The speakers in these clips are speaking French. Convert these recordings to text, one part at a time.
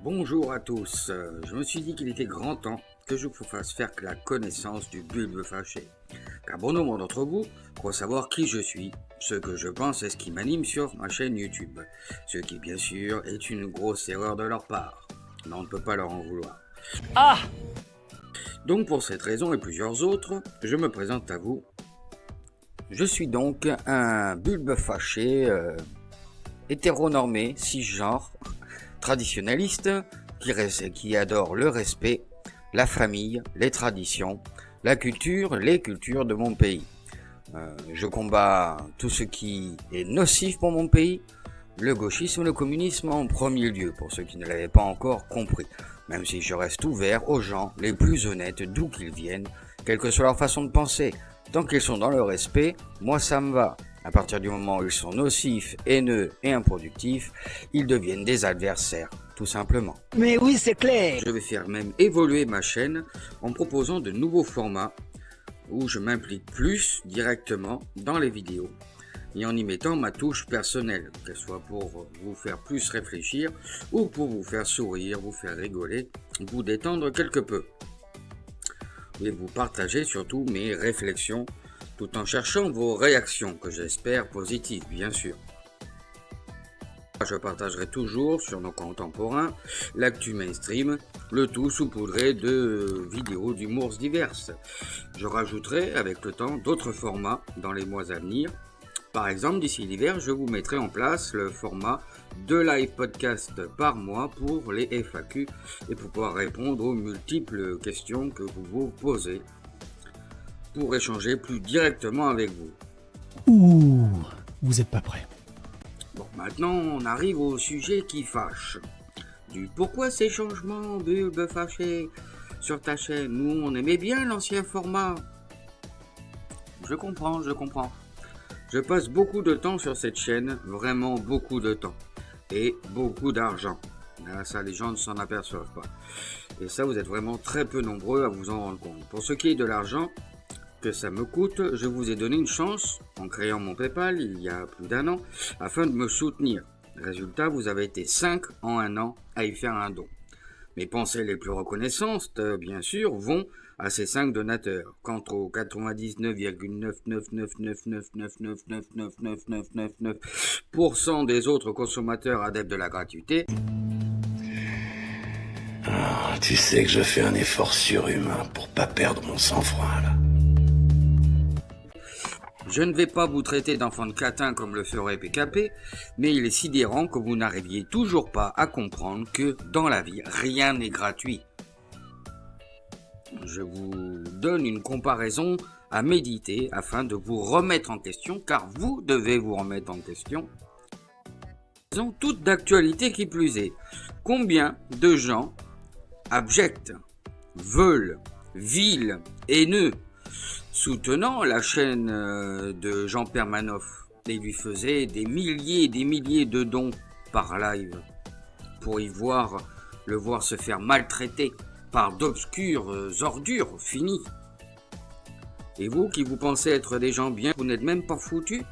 Bonjour à tous, je me suis dit qu'il était grand temps que je vous fasse faire la connaissance du bulbe fâché. Car bon nombre d'entre vous croient savoir qui je suis, ce que je pense et ce qui m'anime sur ma chaîne YouTube. Ce qui bien sûr est une grosse erreur de leur part, mais on ne peut pas leur en vouloir. Donc pour cette raison et plusieurs autres, je me présente à vous. Je suis donc un bulbe fâché, hétéronormé, cisgenre, traditionnaliste, qui adore le respect, la famille, les traditions, la culture, les cultures de mon pays. Je combats tout ce qui est nocif pour mon pays, le gauchisme, le communisme en premier lieu, pour ceux qui ne l'avaient pas encore compris, même si je reste ouvert aux gens les plus honnêtes d'où qu'ils viennent, quelle que soit leur façon de penser. Tant qu'ils sont dans le respect, moi ça me va. À partir du moment où ils sont nocifs, haineux et improductifs, ils deviennent des adversaires, tout simplement. Mais oui, c'est clair. Je vais faire même évoluer ma chaîne en proposant de nouveaux formats où je m'implique plus directement dans les vidéos et en y mettant ma touche personnelle, qu'elle soit pour vous faire plus réfléchir ou pour vous faire sourire, vous faire rigoler, vous détendre quelque peu. Et vous partager surtout mes réflexions tout en cherchant vos réactions, que j'espère positives, bien sûr. Je partagerai toujours sur nos contemporains l'actu mainstream, le tout saupoudré de vidéos d'humour diverses. Je rajouterai avec le temps d'autres formats dans les mois à venir. Par exemple, d'ici l'hiver, je vous mettrai en place le format 2 live podcasts par mois pour les FAQ et pour pouvoir répondre aux multiples questions que vous vous posez, pour échanger plus directement avec vous. Ouh, vous êtes pas prêt. Bon, maintenant on arrive au sujet qui fâche. Du pourquoi ces changements, bulbe fâché, sur ta chaîne? Nous, on aimait bien l'ancien format. Je comprends. Je passe beaucoup de temps sur cette chaîne, vraiment beaucoup de temps. Et beaucoup d'argent. Ça, les gens ne s'en aperçoivent pas. Et ça, vous êtes vraiment très peu nombreux à vous en rendre compte. Pour ce qui est de l'argent que ça me coûte, je vous ai donné une chance en créant mon PayPal il y a plus d'1 an afin de me soutenir. Résultat, vous avez été 5 en 1 an à y faire un don. Mes pensées les plus reconnaissantes, bien sûr, vont à ces 5 donateurs. Quant aux 99,99999999999% des autres consommateurs adeptes de la gratuité, tu sais que je fais un effort surhumain pour pas perdre mon sang-froid, là. je ne vais pas vous traiter d'enfant de catin comme le ferait PKP, mais il est sidérant que vous n'arriviez toujours pas à comprendre que dans la vie, rien n'est gratuit. Je vous donne une comparaison à méditer afin de vous remettre en question, car vous devez vous remettre en question. Toute d'actualité qui plus est. Combien de gens abjects, veulent, vils, haineux, soutenant la chaîne de Jean Permanoff et lui faisait des milliers et des milliers de dons par live pour le voir se faire maltraiter par d'obscures ordures finies. Et vous qui vous pensez être des gens bien, vous n'êtes même pas foutus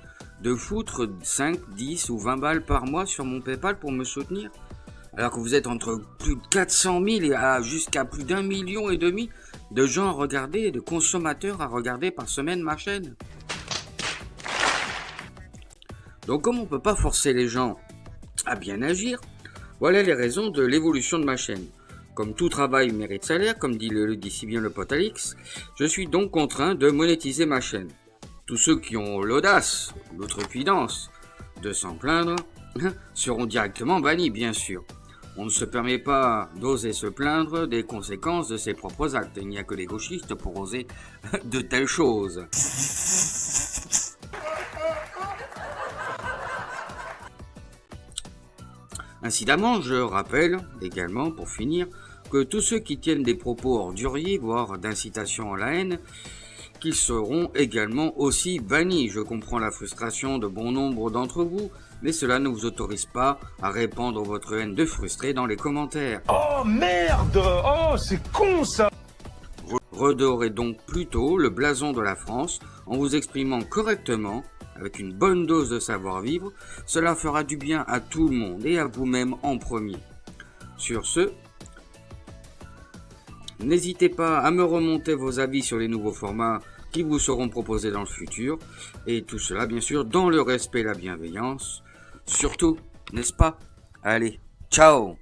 de foutre 5, 10 ou 20 balles par mois sur mon PayPal pour me soutenir, alors que vous êtes entre plus de 400 000 et jusqu'à plus d'1,5 million de gens à regarder, de consommateurs à regarder par semaine ma chaîne. Donc comme on ne peut pas forcer les gens à bien agir, voilà les raisons de l'évolution de ma chaîne. Comme tout travail mérite salaire, comme le dit si bien le pote Alix, je suis donc contraint de monétiser ma chaîne. Tous ceux qui ont l'audace, l'outrecuidance de s'en plaindre, seront directement bannis, bien sûr. On ne se permet pas d'oser se plaindre des conséquences de ses propres actes. Il n'y a que les gauchistes pour oser de telles choses. Incidemment, je rappelle également, pour finir, que tous ceux qui tiennent des propos orduriers, voire d'incitation à la haine, qu'ils seront également aussi bannis. Je comprends la frustration de bon nombre d'entre vous, mais cela ne vous autorise pas à répandre votre haine de frustrés dans les commentaires. Oh merde! Oh, c'est con ça! Redorez donc plutôt le blason de la France en vous exprimant correctement, avec une bonne dose de savoir-vivre. Cela fera du bien à tout le monde et à vous-même en premier. Sur ce, n'hésitez pas à me remonter vos avis sur les nouveaux formats qui vous seront proposés dans le futur. Et tout cela, bien sûr, dans le respect et la bienveillance. Surtout, n'est-ce pas? Allez, ciao!